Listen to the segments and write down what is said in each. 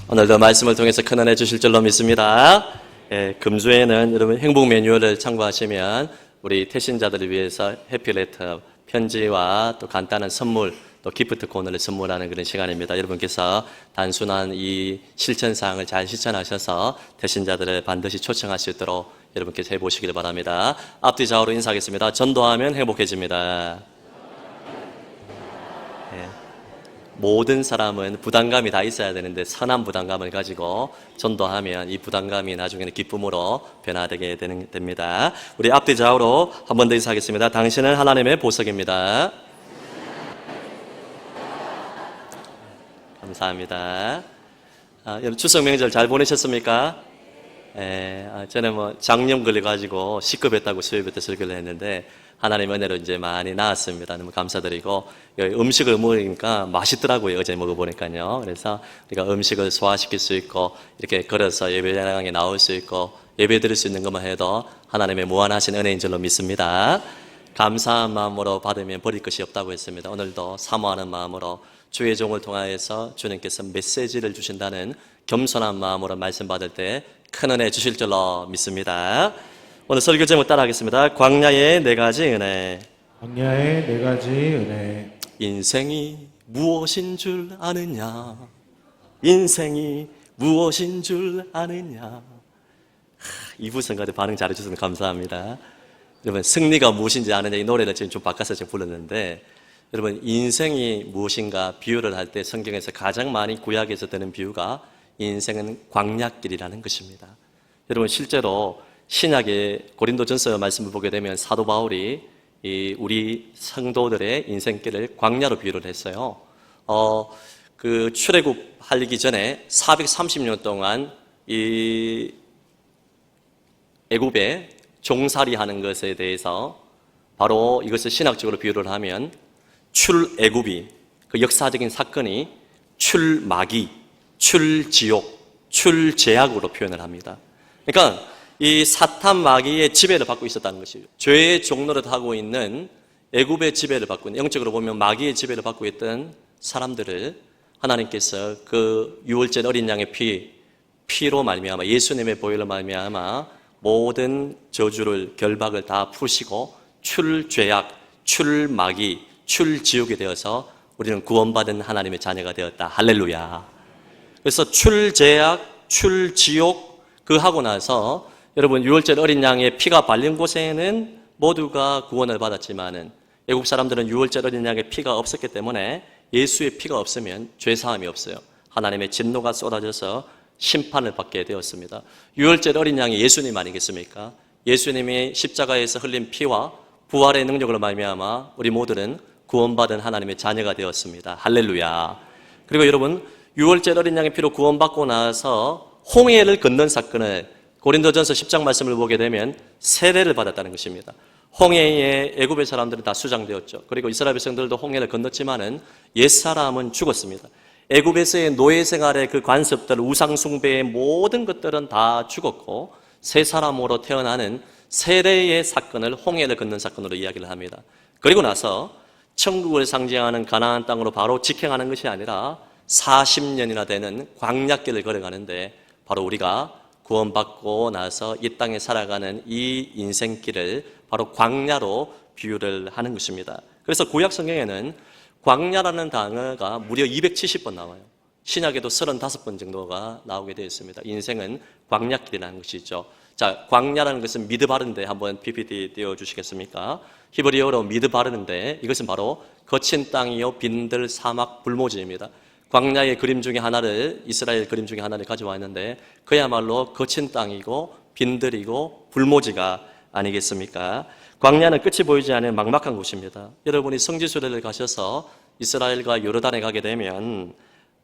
오늘도 말씀을 통해서 큰 은혜 주실 줄로 믿습니다. 금주에는 여러분 행복 매뉴얼을 참고하시면 우리 태신자들을 위해서 해피레터 편지와 또 간단한 선물 또 기프트콘을 선물하는 그런 시간입니다. 여러분께서 단순한 이 실천사항을 잘 실천하셔서 태신자들을 반드시 초청할 수 있도록 여러분께서 해보시길 바랍니다. 앞뒤 좌우로 인사하겠습니다. 전도하면 행복해집니다. 모든 사람은 부담감이 다 있어야 되는데 선한 부담감을 가지고 전도하면 이 부담감이 나중에는 기쁨으로 변화되게 됩니다. 우리 앞뒤 좌우로 한 번 더 인사하겠습니다. 당신은 하나님의 보석입니다. 감사합니다. 여러분 추석 명절 잘 보내셨습니까? 저는 장염 걸려가지고 시급했다고 수요일에 설교를 했는데 하나님 은혜로 이제 많이 나았습니다. 너무 감사드리고 음식을 먹으니까 맛있더라고요. 어제 먹어보니까요. 그래서 우리가 음식을 소화시킬 수 있고 이렇게 걸어서 예배당에 나올 수 있고 예배 드릴 수 있는 것만 해도 하나님의 무한하신 은혜인 줄로 믿습니다. 감사한 마음으로 받으면 버릴 것이 없다고 했습니다. 오늘도 사모하는 마음으로 주의 종을 통하여서 주님께서 메시지를 주신다는 겸손한 마음으로 말씀 받을 때 큰 은혜 주실 줄로 믿습니다. 오늘 설교 제목 따라하겠습니다. 광야의 네 가지 은혜. 광야의 네 가지 은혜. 인생이 무엇인 줄 아느냐? 인생이 무엇인 줄 아느냐? 이부 성가대 반응 잘해주셔서 감사합니다. 여러분 승리가 무엇인지 아느냐 이 노래를 지금 좀 바꿔서 지금 불렀는데 여러분 인생이 무엇인가 비유를 할 때 성경에서 가장 많이 구약에서 드는 비유가 인생은 광야길이라는 것입니다. 여러분 실제로 신약의 고린도전서 말씀을 보게 되면 사도 바울이 우리 성도들의 인생길을 광야로 비유를 했어요. 그 출애굽하기 전에 430년 동안 이 애굽에 종살이하는 것에 대해서 바로 이것을 신학적으로 비유를 하면 출애굽이 그 역사적인 사건이 출마귀, 출지옥, 출제약으로 표현을 합니다. 그러니까 이 사탄 마귀의 지배를 받고 있었다는 것이죠. 죄의 종로를 하고 있는 애굽의 지배를 받고 있는, 영적으로 보면 마귀의 지배를 받고 있던 사람들을 하나님께서 그 유월절 어린 양의 피로 말미암아 예수님의 보혈로 말미암아 모든 저주를 결박을 다 푸시고 출죄악, 출마귀, 출지옥이 되어서 우리는 구원받은 하나님의 자녀가 되었다. 할렐루야. 그래서 출제약, 출지옥 그 하고 나서 여러분 유월절 어린 양의 피가 발린 곳에는 모두가 구원을 받았지만은 애국 사람들은 유월절 어린 양의 피가 없었기 때문에 예수의 피가 없으면 죄사함이 없어요. 하나님의 진노가 쏟아져서 심판을 받게 되었습니다. 유월절 어린 양이 예수님 아니겠습니까? 예수님이 십자가에서 흘린 피와 부활의 능력으로 말미암아 우리 모두는 구원받은 하나님의 자녀가 되었습니다. 할렐루야. 그리고 여러분 유월절 어린 양의 피로 구원받고 나서 홍해를 건넌 사건을 고린도전서 10장 말씀을 보게 되면 세례를 받았다는 것입니다. 홍해에 애굽의 사람들은 다 수장되었죠. 그리고 이스라엘 백성들도 홍해를 건넜지만은 옛사람은 죽었습니다. 애굽에서의 노예 생활의 그 관습들, 우상 숭배의 모든 것들은 다 죽었고 새 사람으로 태어나는 세례의 사건을 홍해를 건넌 사건으로 이야기를 합니다. 그리고 나서 천국을 상징하는 가나안 땅으로 바로 직행하는 것이 아니라 40년이나 되는 광야길을 걸어가는데 바로 우리가 구원받고 나서 이 땅에 살아가는 이 인생길을 바로 광야로 비유를 하는 것입니다. 그래서 구약 성경에는 광야라는 단어가 무려 270번 나와요. 신약에도 35번 정도가 나오게 되어 있습니다. 인생은 광야길이라는 것이죠. 자, 광야라는 것은 미드바른데 한번 PPT 띄워주시겠습니까? 히브리어로 미드바른데 이것은 바로 거친 땅이요 빈들 사막 불모지입니다. 광야의 그림 중에 하나를 이스라엘 그림 중에 하나를 가져왔는데 그야말로 거친 땅이고 빈들이고 불모지가 아니겠습니까? 광야는 끝이 보이지 않는 막막한 곳입니다. 여러분이 성지순례를 가셔서 이스라엘과 요르단에 가게 되면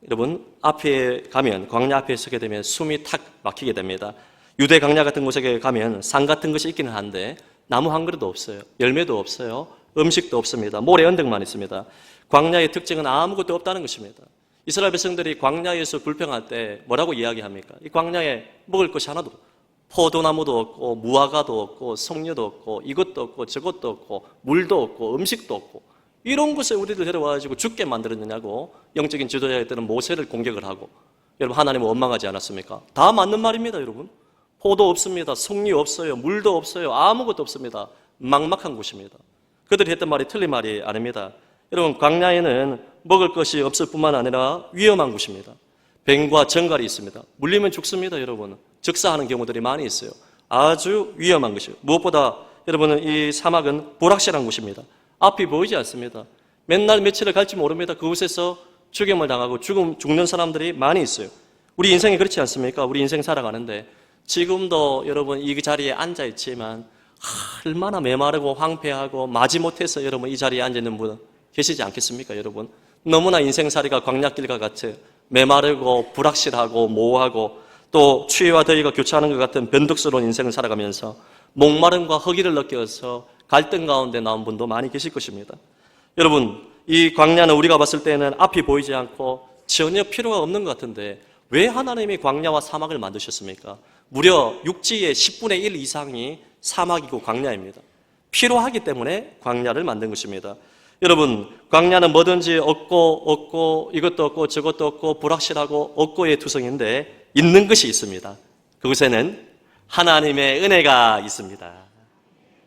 여러분 앞에 가면 광야 앞에 서게 되면 숨이 탁 막히게 됩니다. 유대 광야 같은 곳에 가면 산 같은 것이 있기는 한데 나무 한 그루도 없어요. 열매도 없어요. 음식도 없습니다. 모래 언덕만 있습니다. 광야의 특징은 아무것도 없다는 것입니다. 이스라엘 백성들이 광야에서 불평할 때 뭐라고 이야기합니까? 이 광야에 먹을 것이 하나도 없고 포도나무도 없고 무화과도 없고 석류도 없고 이것도 없고 저것도 없고 물도 없고 음식도 없고 이런 곳에 우리를 데려와가지고 죽게 만들었느냐고 영적인 지도자들은 모세를 공격을 하고 여러분, 하나님은 원망하지 않았습니까? 다 맞는 말입니다, 여러분. 포도 없습니다. 석류 없어요. 물도 없어요. 아무것도 없습니다. 막막한 곳입니다. 그들이 했던 말이 틀린 말이 아닙니다. 여러분, 광야에는 먹을 것이 없을 뿐만 아니라 위험한 곳입니다. 뱀과 정갈이 있습니다. 물리면 죽습니다, 여러분. 즉사하는 경우들이 많이 있어요. 아주 위험한 것이에요. 무엇보다 여러분은 이 사막은 불확실한 곳입니다. 앞이 보이지 않습니다. 맨날 며칠을 갈지 모릅니다. 그곳에서 죽임을 당하고 죽는 사람들이 많이 있어요. 우리 인생이 그렇지 않습니까? 우리 인생 살아가는데 지금도 여러분 이 자리에 앉아 있지만 얼마나 메마르고 황폐하고 마지못해서 여러분 이 자리에 앉아 있는 분 계시지 않겠습니까, 여러분? 너무나 인생살이가 광야길과 같이 메마르고 불확실하고 모호하고 또 추위와 더위가 교차하는 것 같은 변덕스러운 인생을 살아가면서 목마름과 허기를 느껴서 갈등 가운데 나온 분도 많이 계실 것입니다. 여러분, 이 광야는 우리가 봤을 때는 앞이 보이지 않고 전혀 필요가 없는 것 같은데 왜 하나님이 광야와 사막을 만드셨습니까? 무려 육지의 10분의 1 이상이 사막이고 광야입니다. 필요하기 때문에 광야를 만든 것입니다. 여러분, 광야는 뭐든지 없고 이것도 없고 저것도 없고 불확실하고 없고의 투성인데 있는 것이 있습니다. 그곳에는 하나님의 은혜가 있습니다.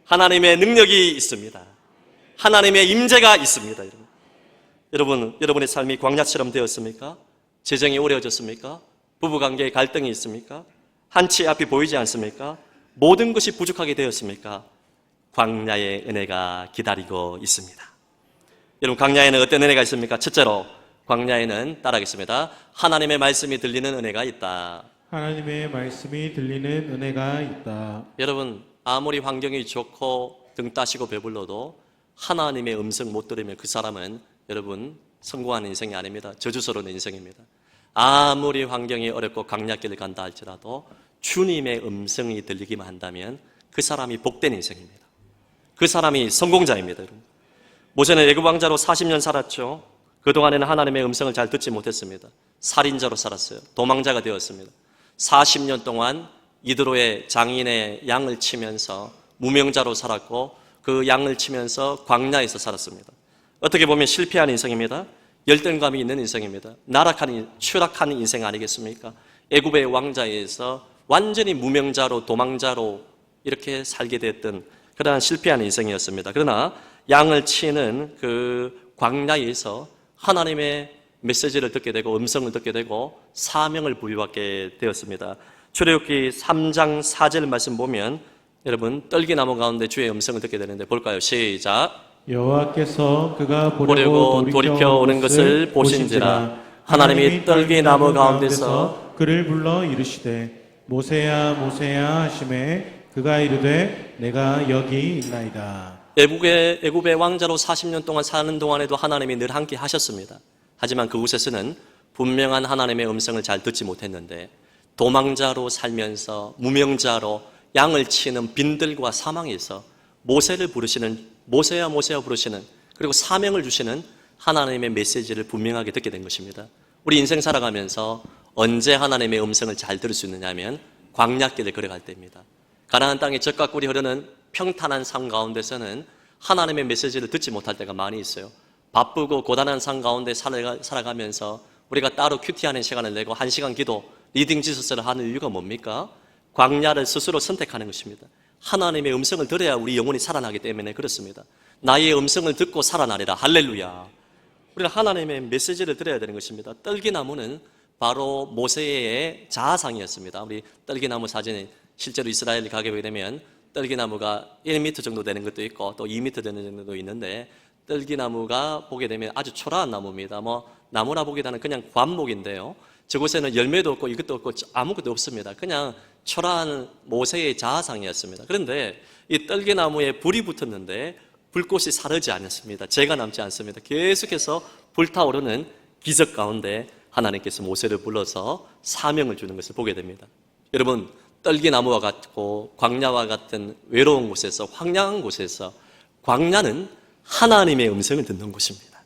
하나님의 능력이 있습니다. 하나님의 임재가 있습니다. 여러분의 삶이 광야처럼 되었습니까? 재정이 어려워졌습니까? 부부관계에 갈등이 있습니까? 한치 앞이 보이지 않습니까? 모든 것이 부족하게 되었습니까? 광야의 은혜가 기다리고 있습니다. 여러분, 광야에는 어떤 은혜가 있습니까? 첫째로 광야에는 따라하겠습니다. 하나님의 말씀이 들리는 은혜가 있다. 하나님의 말씀이 들리는 은혜가 있다. 여러분, 아무리 환경이 좋고 등 따시고 배불러도 하나님의 음성 못 들으면 그 사람은 여러분 성공하는 인생이 아닙니다. 저주스러운 인생입니다. 아무리 환경이 어렵고 광야길을 간다 할지라도 주님의 음성이 들리기만 한다면 그 사람이 복된 인생입니다. 그 사람이 성공자입니다. 여러분. 모세는 애굽 왕자로 40년 살았죠. 그동안에는 하나님의 음성을 잘 듣지 못했습니다. 살인자로 살았어요. 도망자가 되었습니다. 40년 동안 이드로의 장인의 양을 치면서 무명자로 살았고 그 양을 치면서 광야에서 살았습니다. 어떻게 보면 실패한 인생입니다. 열등감이 있는 인생입니다. 추락한 인생 아니겠습니까? 애굽의 왕자에서 완전히 무명자로 도망자로 이렇게 살게 됐던 그러한 실패한 인생이었습니다. 그러나 양을 치는 그 광야에서 하나님의 메시지를 듣게 되고 음성을 듣게 되고 사명을 부여받게 되었습니다. 출애굽기 3장 4절 말씀 보면 여러분 떨기나무 가운데 주의 음성을 듣게 되는데 볼까요? 시작. 여호와께서 그가 보려고 돌이켜 오는 것을 보신지라 하나님이 떨기나무 가운데서 그를 불러 이르시되 모세야 모세야 하시매 그가 이르되 내가 여기 있나이다. 애굽의 왕자로 40년 동안 사는 동안에도 하나님이 늘 함께 하셨습니다. 하지만 그곳에서는 분명한 하나님의 음성을 잘 듣지 못했는데 도망자로 살면서 무명자로 양을 치는 빈들과 사망에서 모세를 부르시는 모세야 모세야 부르시는 그리고 사명을 주시는 하나님의 메시지를 분명하게 듣게 된 것입니다. 우리 인생 살아가면서 언제 하나님의 음성을 잘 들을 수 있느냐 하면 광야길을 걸어갈 때입니다. 가나안 땅에 젖과 꿀이 흐르는 평탄한 삶 가운데서는 하나님의 메시지를 듣지 못할 때가 많이 있어요. 바쁘고 고단한 삶 가운데 살아가면서 우리가 따로 큐티하는 시간을 내고 1시간 기도 리딩 지서스를 하는 이유가 뭡니까? 광야를 스스로 선택하는 것입니다. 하나님의 음성을 들어야 우리 영혼이 살아나기 때문에 그렇습니다. 나의 음성을 듣고 살아나리라. 할렐루야. 우리가 하나님의 메시지를 들어야 되는 것입니다. 떨기나무는 바로 모세의 자아상이었습니다. 우리 떨기나무 사진이 실제로 이스라엘에 가게 되면 떨기나무가 1m 정도 되는 것도 있고 또 2m 되는 정도도 있는데 떨기나무가 보게 되면 아주 초라한 나무입니다. 나무라 보기보다는 그냥 관목인데요. 저곳에는 열매도 없고 이것도 없고 아무것도 없습니다. 그냥 초라한 모세의 자아상이었습니다. 그런데 이 떨기나무에 불이 붙었는데 불꽃이 사르지 않았습니다. 재가 남지 않습니다. 계속해서 불타오르는 기적 가운데 하나님께서 모세를 불러서 사명을 주는 것을 보게 됩니다. 여러분, 떨기나무와 같고 광야와 같은 외로운 곳에서 황량한 곳에서 광야는 하나님의 음성을 듣는 곳입니다.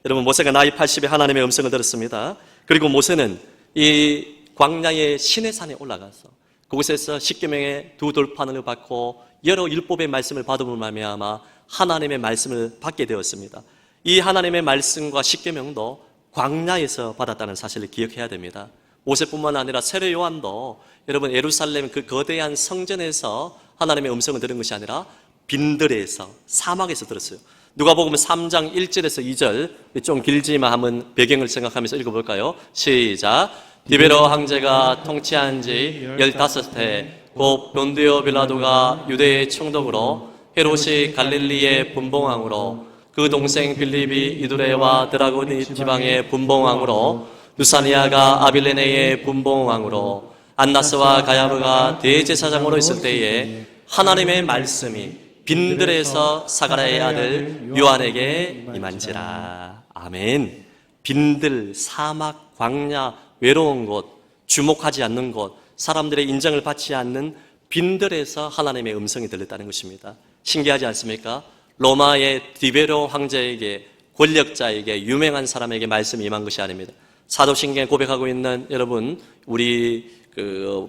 여러분, 모세가 나이 80에 하나님의 음성을 들었습니다. 그리고 모세는 이 광야의 시내산에 올라가서 그곳에서 십계명의 2돌판을 받고 여러 율법의 말씀을 받음으로 말미암아 하나님의 말씀을 받게 되었습니다. 이 하나님의 말씀과 십계명도 광야에서 받았다는 사실을 기억해야 됩니다. 모세뿐만 아니라 세례 요한도 여러분 예루살렘 그 거대한 성전에서 하나님의 음성을 들은 것이 아니라 빈들에서, 사막에서 들었어요. 누가복음 3장 1절에서 2절, 좀 길지만 한번 배경을 생각하면서 읽어볼까요? 시작. 디베로 황제가 통치한 지 15해 곧 본디오 빌라도가 유대의 총독으로 헤롯이 갈릴리의 분봉왕으로 그 동생 빌립이 이두레와 드라고니 지방의 분봉왕으로 누사니아가 아빌레네의 분봉왕으로 안나스와 가야브가 대제사장으로 있을 때에 하나님의 말씀이 빈들에서 사가랴의 아들 요한에게 임한지라. 아멘. 빈들, 사막, 광야, 외로운 곳, 주목하지 않는 곳, 사람들의 인정을 받지 않는 빈들에서 하나님의 음성이 들렸다는 것입니다. 신기하지 않습니까? 로마의 디베로 황제에게, 권력자에게, 유명한 사람에게 말씀이 임한 것이 아닙니다. 사도신경에 고백하고 있는 여러분, 우리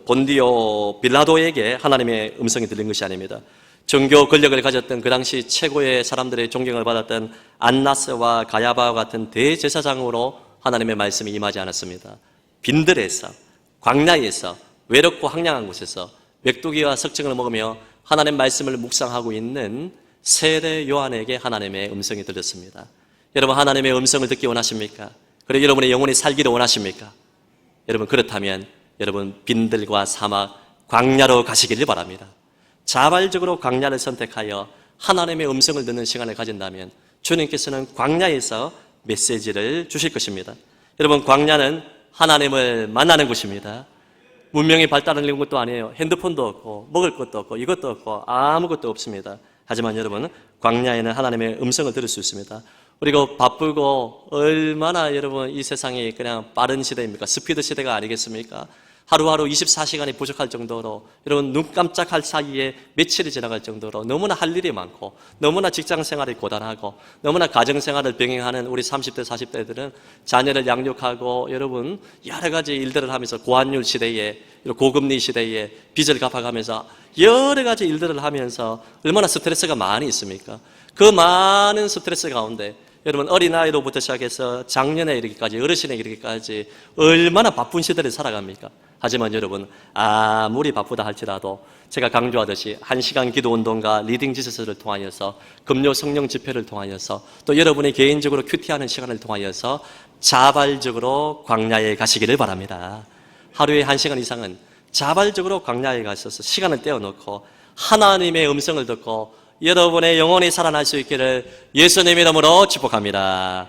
본디오 빌라도에게 하나님의 음성이 들린 것이 아닙니다. 종교 권력을 가졌던 그 당시 최고의 사람들의 존경을 받았던 안나스와 가야바와 같은 대제사장으로 하나님의 말씀이 임하지 않았습니다. 빈들에서, 광야에서, 외롭고 황량한 곳에서 맥두기와 석증을 먹으며 하나님의 말씀을 묵상하고 있는 세례 요한에게 하나님의 음성이 들렸습니다. 여러분, 하나님의 음성을 듣기 원하십니까? 그리고 여러분의 영혼이 살기를 원하십니까? 여러분, 그렇다면 여러분 빈들과 사막, 광야로 가시기를 바랍니다. 자발적으로 광야를 선택하여 하나님의 음성을 듣는 시간을 가진다면 주님께서는 광야에서 메시지를 주실 것입니다. 여러분, 광야는 하나님을 만나는 곳입니다. 문명이 발달한 것도 아니에요. 핸드폰도 없고 먹을 것도 없고 이것도 없고 아무것도 없습니다. 하지만 여러분, 광야에는 하나님의 음성을 들을 수 있습니다. 그리고 바쁘고 얼마나 여러분 이 세상이 그냥 빠른 시대입니까? 스피드 시대가 아니겠습니까? 하루하루 24시간이 부족할 정도로 여러분 눈 깜짝할 사이에 며칠이 지나갈 정도로 너무나 할 일이 많고 너무나 직장 생활이 고단하고 너무나 가정 생활을 병행하는 우리 30대 40대들은 자녀를 양육하고 여러분 여러 가지 일들을 하면서 고환율 시대에 고금리 시대에 빚을 갚아가면서 여러 가지 일들을 하면서 얼마나 스트레스가 많이 있습니까? 그 많은 스트레스 가운데 여러분 어린아이로부터 시작해서 장년에 이르기까지 어르신에 이르기까지 얼마나 바쁜 시대를 살아갑니까? 하지만 여러분 아무리 바쁘다 할지라도 제가 강조하듯이 1시간 기도운동과 리딩 지서스를 통하여서 금요 성령 집회를 통하여서 또 여러분이 개인적으로 큐티하는 시간을 통하여서 자발적으로 광야에 가시기를 바랍니다. 하루에 1시간 이상은 자발적으로 광야에 가셔서 시간을 떼어놓고 하나님의 음성을 듣고 여러분의 영혼이 살아날 수 있기를 예수님의 이름으로 축복합니다.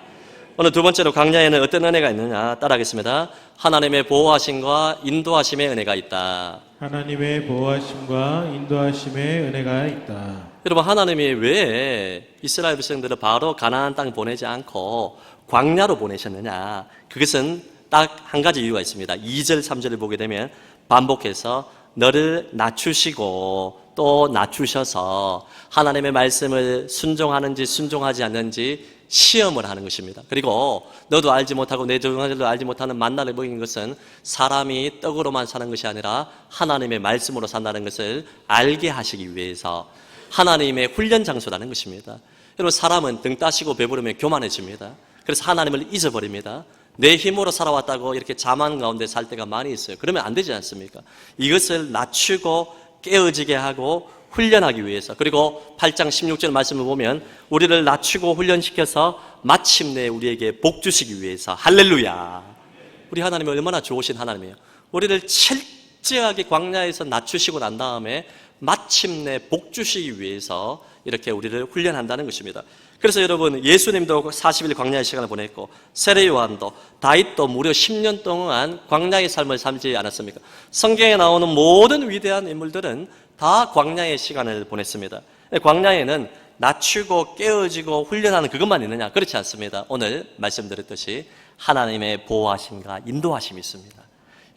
오늘 두 번째로 광야에는 어떤 은혜가 있느냐 따라하겠습니다. 하나님의 보호하심과 인도하심의 은혜가 있다. 하나님의 보호하심과 인도하심의 은혜가 있다. 여러분, 하나님이 왜 이스라엘 백성들을 바로 가나안 땅 보내지 않고 광야로 보내셨느냐? 그것은 딱 한 가지 이유가 있습니다. 2절 3절을 보게 되면 반복해서 너를 낮추시고 또 낮추셔서 하나님의 말씀을 순종하는지 순종하지 않는지 시험을 하는 것입니다. 그리고 너도 알지 못하고 내 조상들도 알지 못하는 만나를 먹인 것은 사람이 떡으로만 사는 것이 아니라 하나님의 말씀으로 산다는 것을 알게 하시기 위해서 하나님의 훈련 장소라는 것입니다. 여러분, 사람은 등 따시고 배부르면 교만해집니다. 그래서 하나님을 잊어버립니다. 내 힘으로 살아왔다고 이렇게 자만 가운데 살 때가 많이 있어요. 그러면 안 되지 않습니까? 이것을 낮추고 깨어지게 하고 훈련하기 위해서, 그리고 8장 16절 말씀을 보면 우리를 낮추고 훈련시켜서 마침내 우리에게 복 주시기 위해서. 할렐루야. 우리 하나님이 얼마나 좋으신 하나님이에요. 우리를 철저하게 광야에서 낮추시고 난 다음에 마침내 복 주시기 위해서 이렇게 우리를 훈련한다는 것입니다. 그래서 여러분, 예수님도 40일 광야의 시간을 보냈고 세례 요한도 다윗도 무려 10년 동안 광야의 삶을 살지 않았습니까? 성경에 나오는 모든 위대한 인물들은 다 광야의 시간을 보냈습니다. 광야에는 낮추고 깨어지고 훈련하는 그것만 있느냐? 그렇지 않습니다. 오늘 말씀드렸듯이 하나님의 보호하심과 인도하심이 있습니다.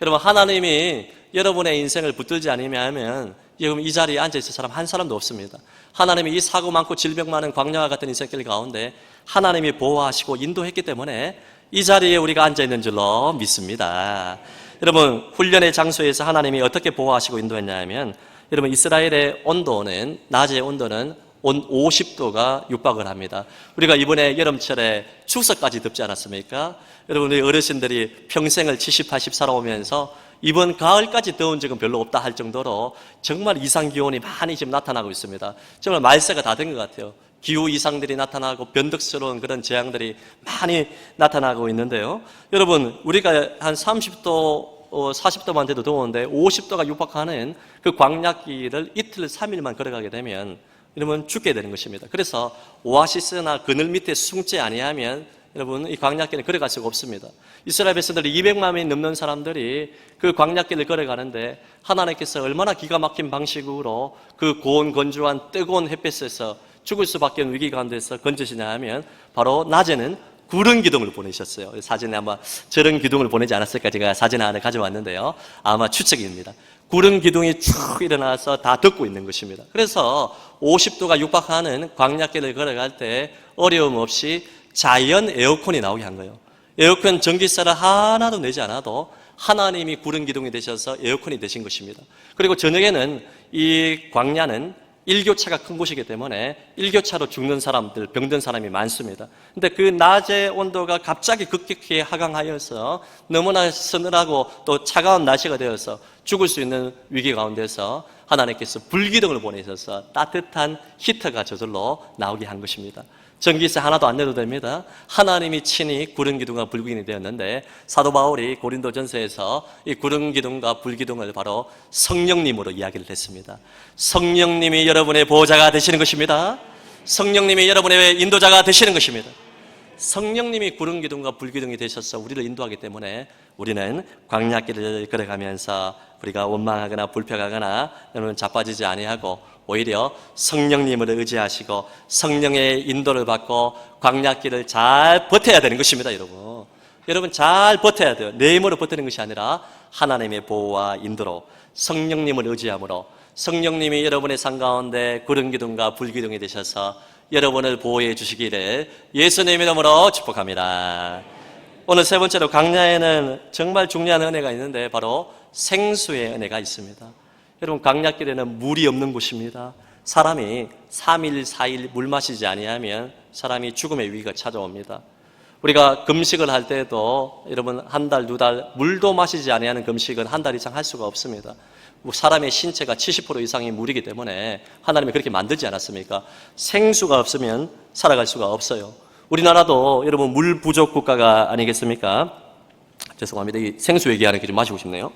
여러분, 하나님이 여러분의 인생을 붙들지 않으면 여러분 이 자리에 앉아있을 사람 한 사람도 없습니다. 하나님이 이 사고 많고 질병 많은 광야와 같은 인생길 가운데 하나님이 보호하시고 인도했기 때문에 이 자리에 우리가 앉아있는 줄로 믿습니다. 여러분, 훈련의 장소에서 하나님이 어떻게 보호하시고 인도했냐 하면 여러분, 이스라엘의 온도는 낮의 온도는 온 50도가 육박을 합니다. 우리가 이번에 여름철에 추석까지 덥지 않았습니까? 여러분, 우리 어르신들이 평생을 70, 80 살아오면서 이번 가을까지 더운 적은 별로 없다 할 정도로 정말 이상기온이 많이 지금 나타나고 있습니다. 정말 말세가 다 된 것 같아요. 기후 이상들이 나타나고 변덕스러운 그런 재앙들이 많이 나타나고 있는데요. 여러분, 우리가 한 30도, 40도만 돼도 더운데 50도가 육박하는 그 광야길을 이틀, 3일만 걸어가게 되면 여러분 죽게 되는 것입니다. 그래서 오아시스나 그늘 밑에 숨지 아니하면 여러분 이 광야길을 걸어갈 수가 없습니다. 이스라엘 백성들이 200만 명이 넘는 사람들이 그 광야길을 걸어가는데 하나님께서 얼마나 기가 막힌 방식으로 그 고온 건조한 뜨거운 햇볕에서 죽을 수밖에 없는 위기 가운데서 건지시냐 하면 바로 낮에는 구름 기둥을 보내셨어요. 사진에 아마 저런 기둥을 보내지 않았을까 제가 사진 하나 가져왔는데요. 아마 추측입니다. 구름 기둥이 쭉 일어나서 다 덮고 있는 것입니다. 그래서 50도가 육박하는 광야길을 걸어갈 때 어려움 없이 자연 에어컨이 나오게 한 거예요. 에어컨 전기세를 하나도 내지 않아도 하나님이 구름 기둥이 되셔서 에어컨이 되신 것입니다. 그리고 저녁에는 이 광야는 일교차가 큰 곳이기 때문에 일교차로 죽는 사람들, 병든 사람이 많습니다. 근데 그 낮의 온도가 갑자기 급격히 하강하여서 너무나 서늘하고 또 차가운 날씨가 되어서 죽을 수 있는 위기 가운데서 하나님께서 불기둥을 보내셔서 따뜻한 히터가 저절로 나오게 한 것입니다. 전기세 하나도 안 내도 됩니다. 하나님이 친히 구름기둥과 불기둥이 되었는데 사도 바울이 고린도전서에서 이 구름기둥과 불기둥을 바로 성령님으로 이야기를 했습니다. 성령님이 여러분의 보호자가 되시는 것입니다. 성령님이 여러분의 인도자가 되시는 것입니다. 성령님이 구름기둥과 불기둥이 되셔서 우리를 인도하기 때문에 우리는 광야길을 걸어가면서 우리가 원망하거나 불평하거나 여러분 자빠지지 아니하고 오히려 성령님을 의지하시고 성령의 인도를 받고 광야길을 잘 버텨야 되는 것입니다. 여러분 잘 버텨야 돼요. 내 힘으로 버티는 것이 아니라 하나님의 보호와 인도로 성령님을 의지함으로 성령님이 여러분의 삶 가운데 구름기둥과 불기둥이 되셔서 여러분을 보호해 주시기를 예수님의 이름으로 축복합니다. 오늘 세 번째로 광야에는 정말 중요한 은혜가 있는데 바로 생수의 은혜가 있습니다. 여러분 광야길에는 물이 없는 곳입니다. 사람이 3일, 4일 물 마시지 아니하면 사람이 죽음의 위기가 찾아옵니다. 우리가 금식을 할 때도 여러분 한 달, 두 달 물도 마시지 아니하는 금식은 한 달 이상 할 수가 없습니다. 사람의 신체가 70% 이상이 물이기 때문에 하나님이 그렇게 만들지 않았습니까? 생수가 없으면 살아갈 수가 없어요. 우리나라도 여러분 물 부족 국가가 아니겠습니까? 죄송합니다. 이 생수 얘기하는 게 좀 마시고 싶네요.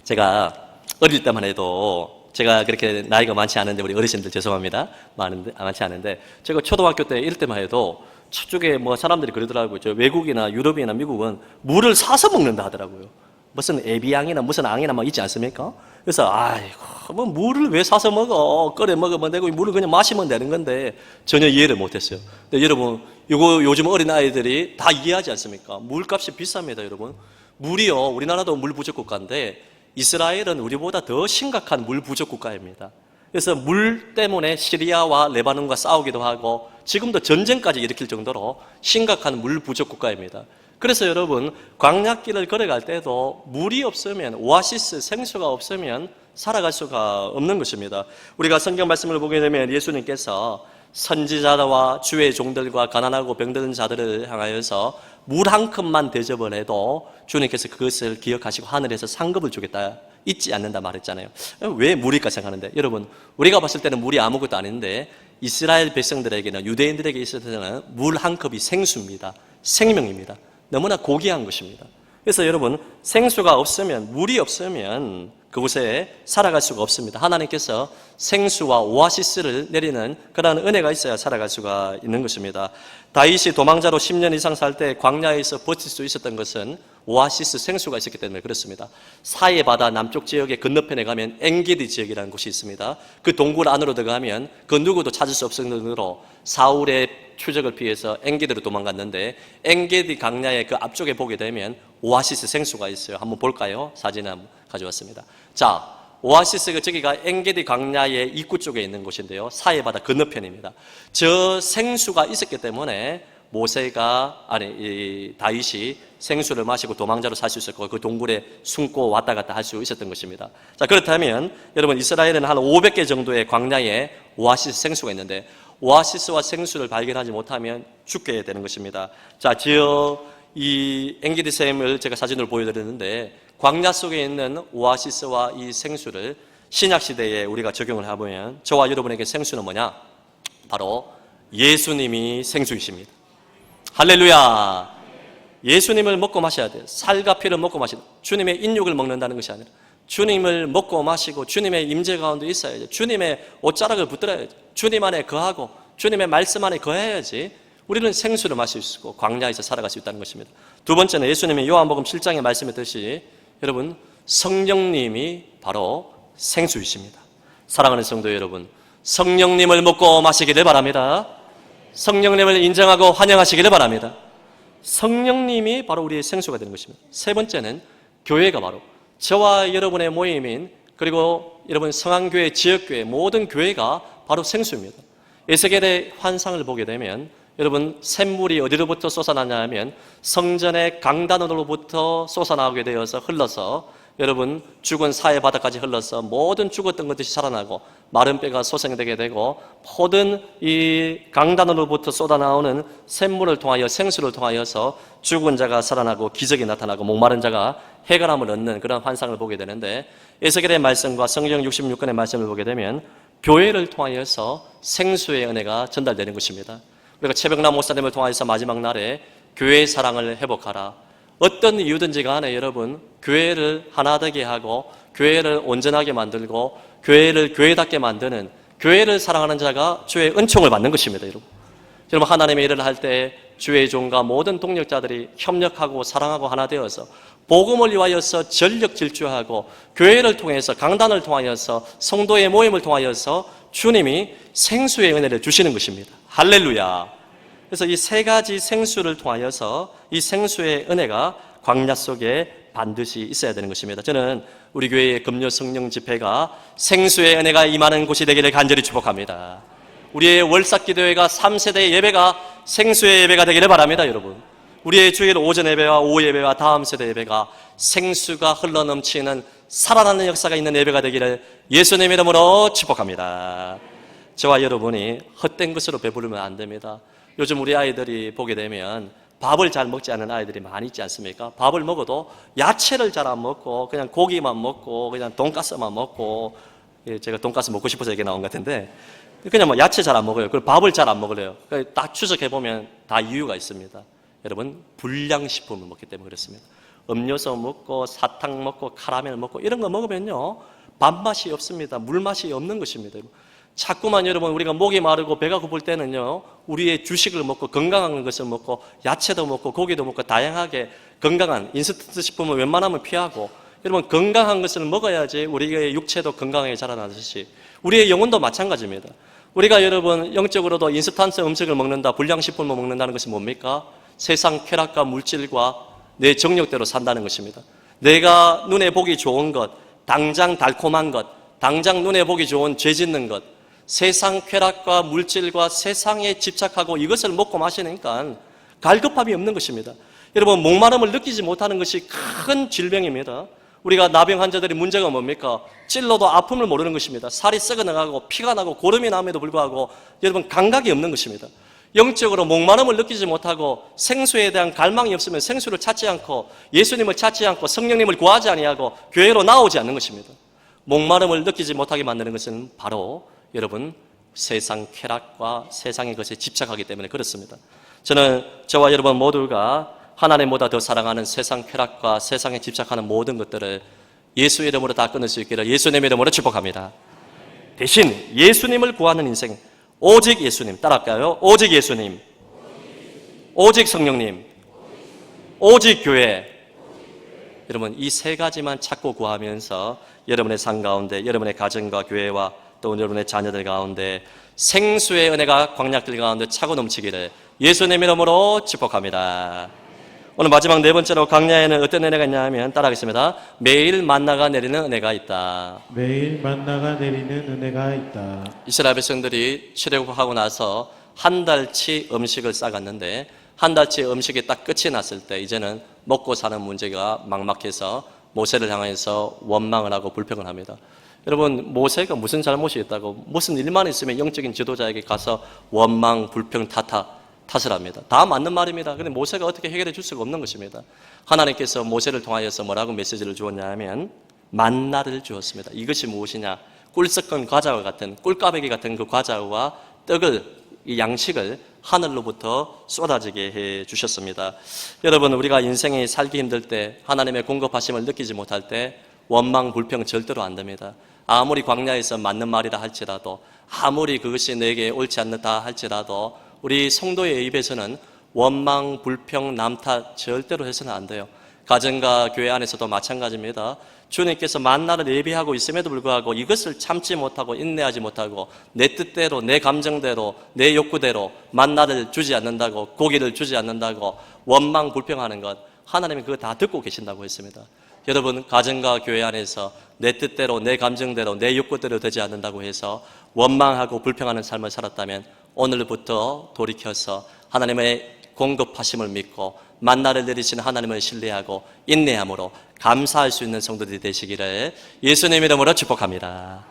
제가 어릴 때만 해도 제가 그렇게 나이가 많지 않은데 우리 어르신들 죄송합니다. 많지 않은데 제가 초등학교 때 이럴 때만 해도 저쪽에 뭐 사람들이 그러더라고요. 저 외국이나 유럽이나 미국은 물을 사서 먹는다 하더라고요. 무슨 에비앙이나 무슨 앙이나 막 있지 않습니까? 그래서 아이고 뭐 물을 왜 사서 먹어? 끓여 먹으면 되고 물을 그냥 마시면 되는 건데 전혀 이해를 못했어요. 근데 여러분 이거 요즘 어린 아이들이 다 이해하지 않습니까? 물값이 비쌉니다, 여러분. 물이요 우리나라도 물 부족 국가인데 이스라엘은 우리보다 더 심각한 물 부족 국가입니다. 그래서 물 때문에 시리아와 레바논과 싸우기도 하고 지금도 전쟁까지 일으킬 정도로 심각한 물 부족 국가입니다. 그래서 여러분 광야길을 걸어갈 때도 물이 없으면 오아시스 생수가 없으면 살아갈 수가 없는 것입니다. 우리가 성경 말씀을 보게 되면 예수님께서 선지자와 주의 종들과 가난하고 병든 자들을 향하여서 물 한 컵만 대접을 해도 주님께서 그것을 기억하시고 하늘에서 상급을 주겠다 잊지 않는다 말했잖아요. 왜 물일까 생각하는데 여러분 우리가 봤을 때는 물이 아무것도 아닌데 이스라엘 백성들에게는 유대인들에게 있어서는 물 한 컵이 생수입니다. 생명입니다. 너무나 고귀한 것입니다. 그래서 여러분 생수가 없으면 물이 없으면 그곳에 살아갈 수가 없습니다. 하나님께서 생수와 오아시스를 내리는 그런 은혜가 있어야 살아갈 수가 있는 것입니다. 다윗이 도망자로 10년 이상 살 때 광야에서 버틸 수 있었던 것은 오아시스 생수가 있었기 때문에 그렇습니다. 사해 바다 남쪽 지역의 건너편에 가면 엔게디 지역이라는 곳이 있습니다. 그 동굴 안으로 들어가면 그 누구도 찾을 수 없을 정도로 사울의 추적을 피해서 엔게디로 도망갔는데 엔게디 강야의 그 앞쪽에 보게 되면 오아시스 생수가 있어요. 한번 볼까요? 사진 한번 가져왔습니다. 자, 오아시스가 저기가 엔게디 강야의 입구 쪽에 있는 곳인데요. 사해 바다 건너편입니다. 저 생수가 있었기 때문에 이 다윗이 생수를 마시고 도망자로 살 수 있었고 그 동굴에 숨고 왔다 갔다 할 수 있었던 것입니다. 자, 그렇다면 여러분 이스라엘에는 한 500개 정도의 광야에 오아시스 생수가 있는데 오아시스와 생수를 발견하지 못하면 죽게 되는 것입니다. 자, 이 앵기디샘을 제가 사진으로 보여드렸는데 광야 속에 있는 오아시스와 이 생수를 신약 시대에 우리가 적용을 해보면 저와 여러분에게 생수는 뭐냐? 바로 예수님이 생수이십니다. 할렐루야. 예수님을 먹고 마셔야 돼요. 살과 피를 먹고 마시는, 주님의 인육을 먹는다는 것이 아니라 주님을 먹고 마시고 주님의 임재 가운데 있어야죠. 주님의 옷자락을 붙들어야죠. 주님 안에 거하고 주님의 말씀 안에 거해야지 우리는 생수를 마실 수 있고 광야에서 살아갈 수 있다는 것입니다. 두 번째는 예수님이 요한복음 7장에 말씀했듯이 여러분 성령님이 바로 생수이십니다. 사랑하는 성도 여러분, 성령님을 먹고 마시기를 바랍니다. 성령님을 인정하고 환영하시기를 바랍니다. 성령님이 바로 우리의 생수가 되는 것입니다. 세 번째는 교회가 바로 저와 여러분의 모임인 그리고 여러분 성안교회, 지역교회 모든 교회가 바로 생수입니다. 에스겔의 환상을 보게 되면 여러분 샘물이 어디로부터 솟아나냐 하면 성전의 강단으로부터 솟아나오게 되어서 흘러서 여러분 죽은 사해 바다까지 흘러서 모든 죽었던 것들이 살아나고 마른 뼈가 소생되게 되고 모든 이 강단으로부터 쏟아나오는 샘물을 통하여 생수를 통하여서 죽은 자가 살아나고 기적이 나타나고 목마른 자가 해결함을 얻는 그런 환상을 보게 되는데 에스겔의 말씀과 성경 66권의 말씀을 보게 되면 교회를 통하여서 생수의 은혜가 전달되는 것입니다. 우리가 최병남 목사님을 통하여서 마지막 날에 교회의 사랑을 회복하라. 어떤 이유든지 간에 여러분 교회를 하나 되게 하고 교회를 온전하게 만들고 교회를 교회답게 만드는 교회를 사랑하는 자가 주의 은총을 받는 것입니다. 여러분 하나님의 일을 할 때 주의 종과 모든 동력자들이 협력하고 사랑하고 하나 되어서 복음을 위하여서 전력 질주하고 교회를 통해서 강단을 통하여서 성도의 모임을 통하여서 주님이 생수의 은혜를 주시는 것입니다. 할렐루야. 그래서 이 세 가지 생수를 통하여서 이 생수의 은혜가 광야 속에 반드시 있어야 되는 것입니다. 저는 우리 교회의 금요 성령 집회가 생수의 은혜가 임하는 곳이 되기를 간절히 축복합니다. 우리의 월삭기도회가 3세대 예배가 생수의 예배가 되기를 바랍니다. 여러분 우리의 주일 오전 예배와 오후 예배와 다음 세대 예배가 생수가 흘러넘치는 살아나는 역사가 있는 예배가 되기를 예수님 이름으로 축복합니다. 저와 여러분이 헛된 것으로 배부르면 안 됩니다. 요즘 우리 아이들이 보게 되면 밥을 잘 먹지 않는 아이들이 많이 있지 않습니까? 밥을 먹어도 야채를 잘 안 먹고 그냥 고기만 먹고 그냥 돈가스만 먹고, 제가 돈가스 먹고 싶어서 얘기 나온 것 같은데 그냥 뭐 야채 잘 안 먹어요. 그리고 밥을 잘 안 먹으래요. 딱 추적해 보면 다 이유가 있습니다. 여러분 불량식품을 먹기 때문에 그렇습니다. 음료수 먹고 사탕 먹고 카라멜 먹고 이런 거 먹으면요 밥맛이 없습니다. 물맛이 없는 것입니다. 자꾸만 여러분 우리가 목이 마르고 배가 고플 때는요 우리의 주식을 먹고 건강한 것을 먹고 야채도 먹고 고기도 먹고 다양하게 건강한 인스턴트 식품을 웬만하면 피하고 여러분 건강한 것을 먹어야지 우리의 육체도 건강하게 자라나듯이 우리의 영혼도 마찬가지입니다. 우리가 여러분 영적으로도 인스턴트 음식을 먹는다, 불량식품을 먹는다는 것이 뭡니까? 세상 쾌락과 물질과 내 정욕대로 산다는 것입니다. 내가 눈에 보기 좋은 것, 당장 달콤한 것, 당장 눈에 보기 좋은 죄 짓는 것, 세상 쾌락과 물질과 세상에 집착하고 이것을 먹고 마시니까 갈급함이 없는 것입니다. 여러분 목마름을 느끼지 못하는 것이 큰 질병입니다. 우리가 나병 환자들이 문제가 뭡니까? 찔러도 아픔을 모르는 것입니다. 살이 썩어나가고 피가 나고 고름이 남에도 불구하고 여러분 감각이 없는 것입니다. 영적으로 목마름을 느끼지 못하고 생수에 대한 갈망이 없으면 생수를 찾지 않고 예수님을 찾지 않고 성령님을 구하지 아니하고 교회로 나오지 않는 것입니다. 목마름을 느끼지 못하게 만드는 것은 바로 여러분 세상 쾌락과 세상의 것에 집착하기 때문에 그렇습니다. 저는 저와 여러분 모두가 하나님보다 더 사랑하는 세상 쾌락과 세상에 집착하는 모든 것들을 예수 이름으로 다 끊을 수 있기를 예수님 이름으로 축복합니다. 대신 예수님을 구하는 인생, 오직 예수님, 따라할까요? 오직 예수님, 오직 성령님, 오직 교회. 여러분 이 세 가지만 찾고 구하면서 여러분의 삶 가운데 여러분의 가정과 교회와 또 여러분의 자녀들 가운데 생수의 은혜가 광약들 가운데 차고 넘치기를 예수님 이름으로 축복합니다. 오늘 마지막 네 번째로 광야에는 어떤 은혜가 있냐 하면 따라하겠습니다. 매일 만나가 내리는 은혜가 있다. 매일 만나가 내리는 은혜가 있다. 이스라엘 백성들이 출애굽하고 나서 한 달치 음식을 싸갔는데 한 달치 음식이 딱 끝이 났을 때 이제는 먹고 사는 문제가 막막해서 모세를 향해서 원망을 하고 불평을 합니다. 여러분, 모세가 무슨 잘못이 있다고, 무슨 일만 있으면 영적인 지도자에게 가서 원망, 불평, 탓을 합니다. 다 맞는 말입니다. 그런데 모세가 어떻게 해결해 줄 수가 없는 것입니다. 하나님께서 모세를 통하여서 뭐라고 메시지를 주었냐 하면 만나를 주었습니다. 이것이 무엇이냐? 꿀 섞은 과자와 같은, 꿀까베기 같은 그 과자와 떡을, 이 양식을 하늘로부터 쏟아지게 해 주셨습니다. 여러분, 우리가 인생이 살기 힘들 때, 하나님의 공급하심을 느끼지 못할 때 원망, 불평 절대로 안 됩니다. 아무리 광야에서 맞는 말이라 할지라도, 아무리 그것이 내게 옳지 않다 할지라도 우리 성도의 입에서는 원망, 불평, 남탓 절대로 해서는 안 돼요. 가정과 교회 안에서도 마찬가지입니다. 주님께서 만나를 예비하고 있음에도 불구하고 이것을 참지 못하고 인내하지 못하고 내 뜻대로, 내 감정대로, 내 욕구대로 만나를 주지 않는다고, 고기를 주지 않는다고 원망, 불평하는 것, 하나님이 그거 다 듣고 계신다고 했습니다. 여러분, 가정과 교회 안에서 내 뜻대로, 내 감정대로, 내 욕구대로 되지 않는다고 해서 원망하고 불평하는 삶을 살았다면 오늘부터 돌이켜서 하나님의 공급하심을 믿고 만나를 내리시는 하나님을 신뢰하고 인내함으로 감사할 수 있는 성도들이 되시기를 예수님 이름으로 축복합니다.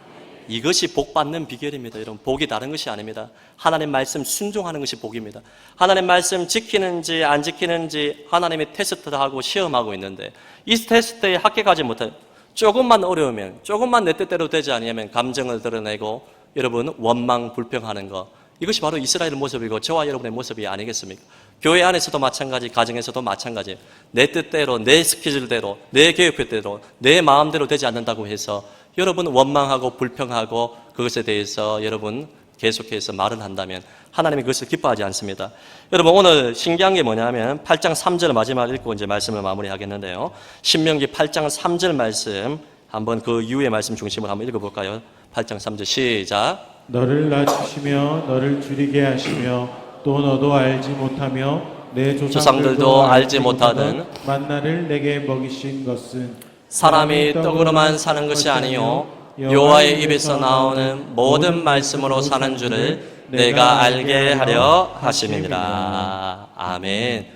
이것이 복 받는 비결입니다. 여러분, 복이 다른 것이 아닙니다. 하나님 말씀 순종하는 것이 복입니다. 하나님 말씀 지키는지 안 지키는지 하나님이 테스트를 하고 시험하고 있는데 이 테스트에 합격하지 못해 조금만 어려우면, 조금만 내 뜻대로 되지 않으면 감정을 드러내고 여러분 원망 불평하는 것, 이것이 바로 이스라엘의 모습이고 저와 여러분의 모습이 아니겠습니까? 교회 안에서도 마찬가지, 가정에서도 마찬가지. 내 뜻대로, 내 스케줄대로, 내 계획대로, 내 마음대로 되지 않는다고 해서 여러분 원망하고 불평하고 그것에 대해서 여러분 계속해서 말을 한다면 하나님이 그것을 기뻐하지 않습니다. 여러분, 오늘 신기한 게 뭐냐면 8장 3절 마지막 읽고 이제 말씀을 마무리하겠는데요. 신명기 8장 3절 말씀, 한번 그 이후의 말씀 중심으로 한번 읽어볼까요? 8장 3절 시작. 너를 낮추시며 너를 줄이게 하시며 또 너도 알지 못하며 내 조상들도 알지 못하던 만나를 내게 먹이신 것은 사람이 떡으로만 사는 것이 아니요 여호와의 입에서 나오는 모든 말씀으로 사는 줄을 내가 알게 하려 하심이니라. 아멘.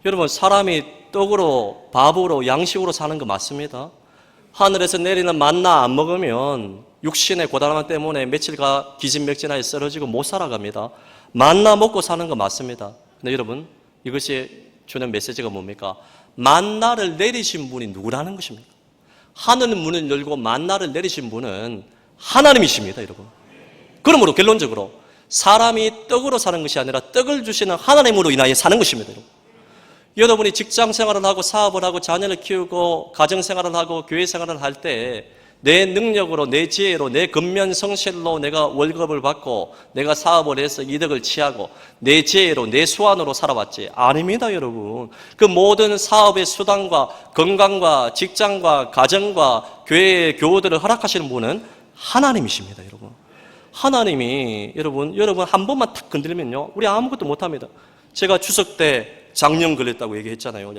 여러분, 사람이 떡으로, 밥으로, 양식으로 사는 거 맞습니다. 하늘에서 내리는 만나 안 먹으면 육신의 고단함 때문에 며칠가 기진맥진하게 쓰러지고 못 살아갑니다. 만나 먹고 사는 거 맞습니다. 근데 여러분, 이것이 주는 메시지가 뭡니까? 만나를 내리신 분이 누구라는 것입니까? 하늘 문을 열고 만나를 내리신 분은 하나님이십니다, 여러분. 그러므로 결론적으로 사람이 떡으로 사는 것이 아니라 떡을 주시는 하나님으로 인하여 사는 것입니다, 여러분. 여러분이 직장 생활을 하고 사업을 하고 자녀를 키우고 가정 생활을 하고 교회 생활을 할 때 내 능력으로, 내 지혜로, 내 근면성실로 내가 월급을 받고 내가 사업을 해서 이득을 취하고 내 지혜로, 내 수완으로 살아왔지. 아닙니다, 여러분. 그 모든 사업의 수단과 건강과 직장과 가정과 교회의 교우들을 허락하시는 분은 하나님이십니다, 여러분. 하나님이 여러분 한 번만 탁 건드리면요, 우리 아무것도 못합니다. 제가 추석 때 장염 걸렸다고 얘기했잖아요.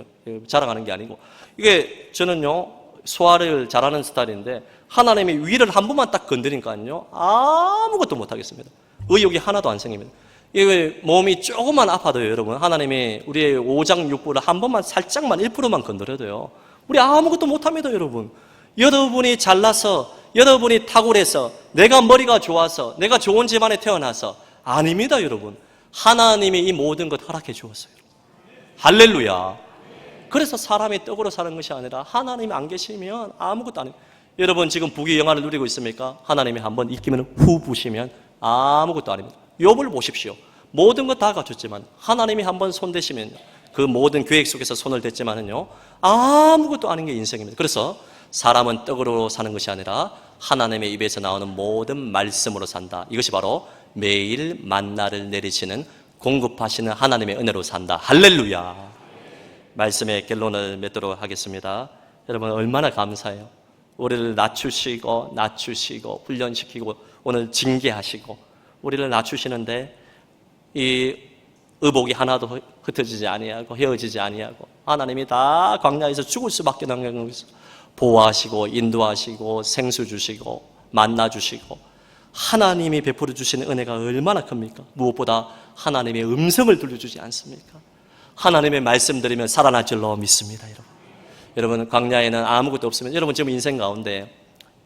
자랑하는 게 아니고. 이게 저는요, 소화를 잘하는 스타일인데 하나님이 위를 한 번만 딱 건드리니까요, 아무것도 못하겠습니다. 의욕이 하나도 안 생깁니다. 이게 몸이 조금만 아파도요, 여러분, 하나님이 우리의 오장육부를 한 번만 살짝만 1%만 건드려도요, 우리 아무것도 못합니다, 여러분. 여러분이 잘나서, 여러분이 탁월해서, 내가 머리가 좋아서, 내가 좋은 집안에 태어나서 아닙니다, 여러분. 하나님이 이 모든 것 허락해 주었어요. 할렐루야. 그래서 사람이 떡으로 사는 것이 아니라 하나님이 안 계시면 아무것도 안 해요. 여러분, 지금 부귀 영화를 누리고 있습니까? 하나님이 한번 익히면 후 부시면 아무것도 아닙니다. 욥을 보십시오. 모든 것 다 갖췄지만 하나님이 한번 손대시면 그 모든 계획 속에서 손을 댔지만은요, 아무것도 아닌 게 인생입니다. 그래서 사람은 떡으로 사는 것이 아니라 하나님의 입에서 나오는 모든 말씀으로 산다. 이것이 바로 매일 만나를 내리시는 공급하시는 하나님의 은혜로 산다. 할렐루야. 말씀의 결론을 맺도록 하겠습니다. 여러분, 얼마나 감사해요. 우리를 낮추시고 훈련시키고 오늘 징계하시고 우리를 낮추시는데 이 의복이 하나도 흩어지지 아니하고 헤어지지 아니하고 하나님이 다 광야에서 죽을 수밖에 없는 것을 보호하시고 인도하시고 생수 주시고 만나 주시고 하나님이 베풀어 주시는 은혜가 얼마나 큽니까? 무엇보다 하나님의 음성을 들려주지 않습니까? 하나님의 말씀 들으면 살아날 줄로 믿습니다. 여러분 광야에는 아무것도 없으면 여러분 지금 인생 가운데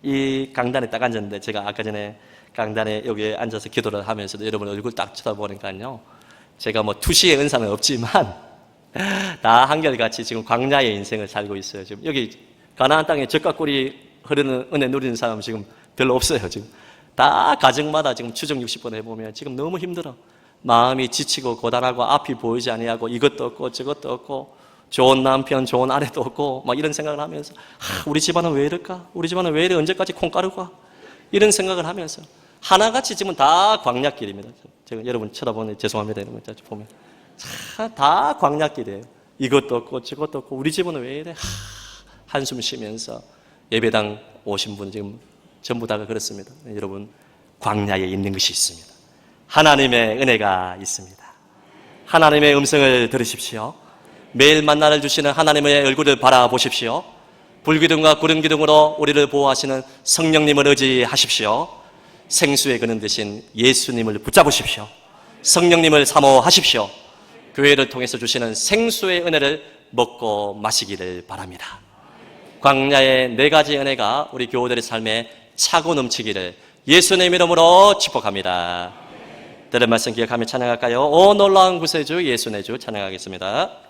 이 강단에 딱 앉았는데 제가 아까 전에 강단에 여기에 앉아서 기도를 하면서도 여러분 얼굴 딱 쳐다보니까요 제가 뭐 투시의 은사는 없지만 다 한결같이 지금 광야의 인생을 살고 있어요. 지금 여기 가나안 땅에 젖과 꿀이 흐르는 은혜 누리는 사람 지금 별로 없어요. 지금 다 가정마다 지금 추정 60번 해보면 지금 너무 힘들어. 마음이 지치고 고단하고 앞이 보이지 아니하고 이것도 없고 저것도 없고 좋은 남편 좋은 아내도 없고 막 이런 생각을 하면서 우리 집안은 왜 이럴까? 우리 집안은 왜 이래? 언제까지 콩가루가? 이런 생각을 하면서 하나같이 지금 다 광야길입니다. 제가 여러분 쳐다보는 죄송합니다. 이런 거 보면 다 광야길이에요. 이것도 없고 저것도 없고 우리 집은 왜 이래? 한숨 쉬면서 예배당 오신 분 지금 전부 다가 그렇습니다. 여러분 광야에 있는 것이 있습니다. 하나님의 은혜가 있습니다. 하나님의 음성을 들으십시오. 매일 만나를 주시는 하나님의 얼굴을 바라보십시오. 불기둥과 구름기둥으로 우리를 보호하시는 성령님을 의지하십시오. 생수의 근원 되신 예수님을 붙잡으십시오. 성령님을 사모하십시오. 교회를 통해서 주시는 생수의 은혜를 먹고 마시기를 바랍니다. 광야의 4가지 은혜가 우리 교우들의 삶에 차고 넘치기를 예수님의 이름으로 축복합니다. 들은 말씀 기억하며 찬양할까요? 오 놀라운 구세주 예수 내 주 찬양하겠습니다.